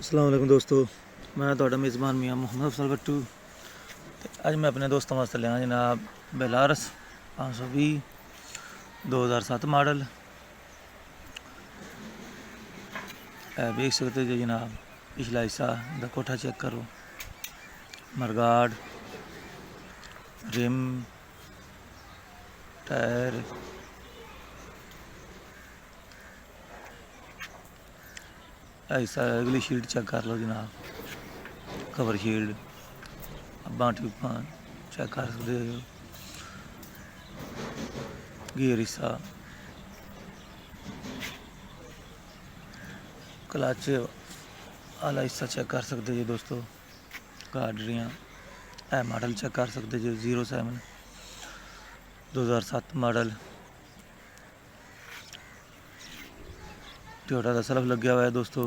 अस्सलाम वालेकुम दोस्तों, मैं ਤੁਹਾਡਾ मेज़बान मियाँ मुहम्मद अफसल भट्टू। ते अज मैं अपने दोस्तों वास्ते लिया जनाब बेलारस 520 2007 मॉडल। देख सकते हो जनाब, पिछला हिस्सा दा कोठा चेक करो, मरगाड, रिम, टायर, हिस्सा अगली शीट चेक कर लो जनाब, कवर शीट, अब्बां ट्यूबां चेक कर सकते हो, गियर हिस्सा, क्लच आला हिस्सा चेक कर सकते हो दोस्तों, गाडरियाँ मॉडल चेक कर सकते जो 07 2007 मॉडल। टोयोटा का सल्फ लग्या हुआ है दोस्तों।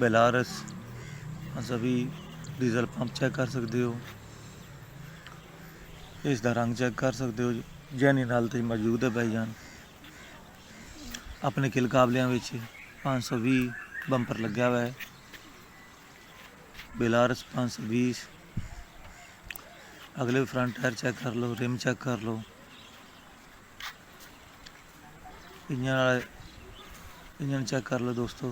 बेलारस सभी डीजल पंप चेक कर सकते हो, इसका रंग चेक कर सकते हो, जैनी हालत मौजूद है भाईजान। अपने किल काबलियां 520 बंपर लग्या हुआ है। बेलारस 520। अगले फ्रंट टायर चेक कर लो, रिम चेक कर लो, इंजन चेक कर लो दोस्तों।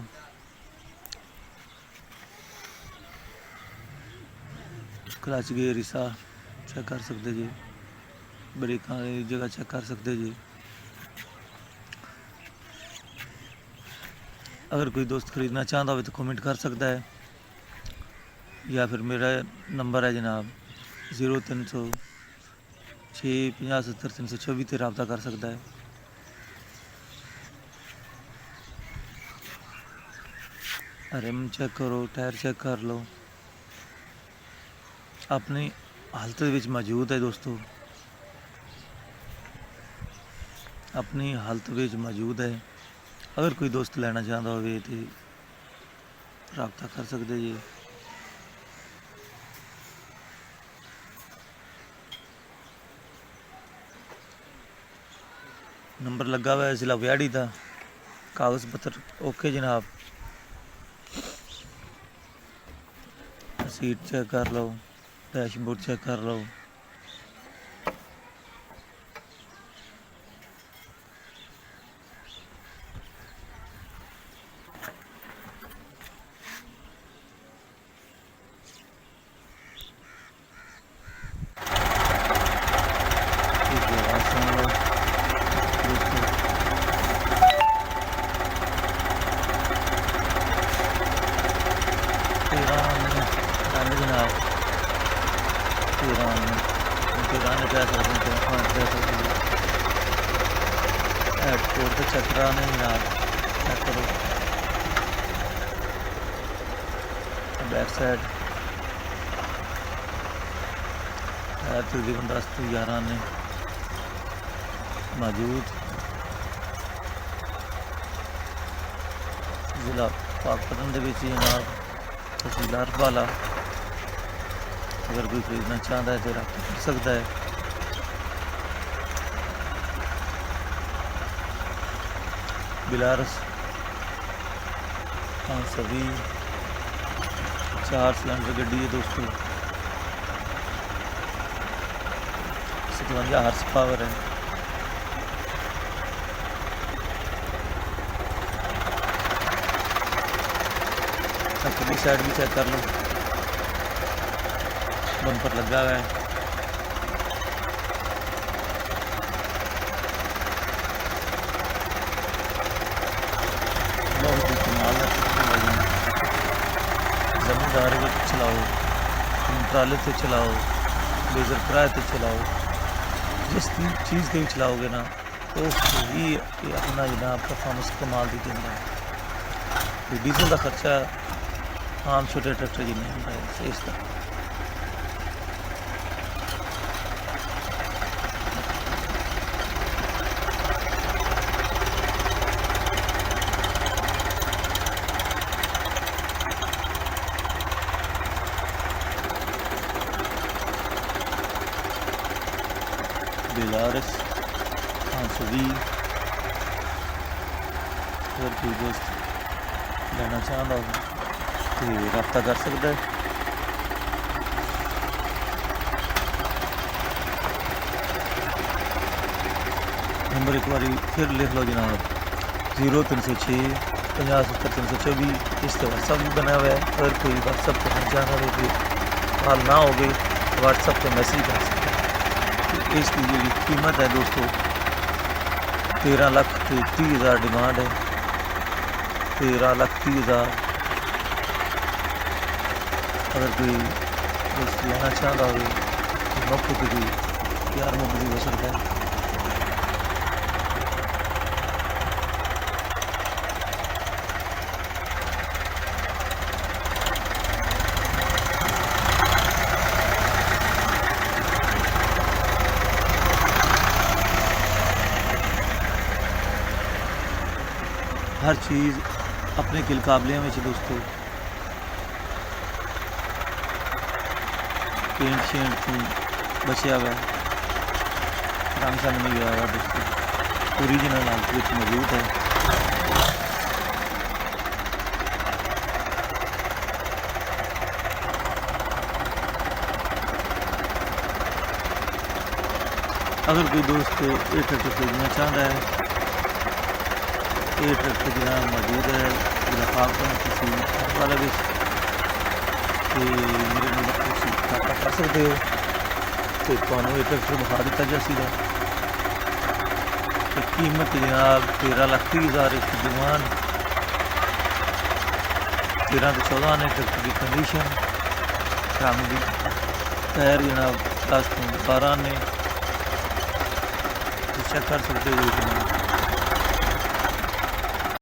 क्लच गियर हिस्सा चेक कर सकते जी, ब्रेक जगह चेक कर सकते जी। अगर कोई दोस्त ख़रीदना चाहता हो तो कमेंट कर सकता है, या फिर मेरा नंबर है जनाब 0300 6 50 70 324 से रब्ता कर सकता है। रिम चेक करो, टायर चेक कर लो, अपनी हालत विच मौजूद है दोस्तों, अपनी हालत विच मौजूद है। अगर कोई दोस्त लेना चाहता हो तो रब्ता कर सकते जी। नंबर लगा हुआ है जिला व्याड़ी का, कागज़ पत्र ओके जनाब। सीट चेक कर लो, डैशबोर्ड चेक कर लो, हेडपोर्ट तो चेक करा नहीं जनाब, चेक करो। बैक साइड तकरीबन 10 तो 11 ने मौजूद। जिला पाकपतन के जनाब तहसील हरबाला। अगर कोई खरीदना चाहता है तो रब्ता कर सकता है। बेलारस 520 4 सिलेंडर गड्डी है दोस्तों, 57 हार्स पावर है। अगली साइड भी चेक कर लो, बंपर लगा हुआ है। बहुत ही कमाल है, जमींदार को चलाओ, ट्राले से चलाओ, लेजर किराए से चलाओ, जिस चीज़ के भी चलाओगे ना तो ही अपना जनाब परफॉर्मेंस कमाल दी देना है। डीजल का खर्चा आम छोटे ट्रैक्टर जी नहीं होता है इस तरह। बेलारस 520 अगर कोई दोस्त लेना चाहता हो तो रब्ता कर सकता है। नंबर एक बार फिर लिख लो जनाब, 0306 50 70 324। इस तरह व्हाट्सअप भी बना हुआ है। अगर कोई व्हाट्सअप करना चाहता है तो कॉल ना हो गई व्हाट्सअप पर मैसेज कर सकते हैं। तो इसकी जो कीमत है दोस्तों 13,30,000 डिमांड है। 13,30,000 अगर कोई दोस्त लेना चाहता हो तो मौके पर कोई प्यार मोहब्बत हो सकता है। हर चीज़ अपने किल काबलिया में दोस्तों, पेंट शेंट तो बचा हुआ है, रंग शंग नहीं गया हुआ दोस्तों, ओरिजिनल हालत में मौजूद है। अगर कोई दोस्त ये ट्रैक्टर खरीदना चाहता है, ये ट्रैक्टर जो मौजूद है जिला पाकिस्तान किसी वाला भी मेरे नंबर पर रब्ता कर सकते हो। तो तुम्हें ये ट्रैक्टर दिखा दिता जा सीधा। कीमत जनाब 13,30,000 इसकी डिमांड। 13 से 14 ने ट्रैक्टर की कंडीशन, रंग भी टायर जनाब 10 से 12 ने चेक कर सकते हो।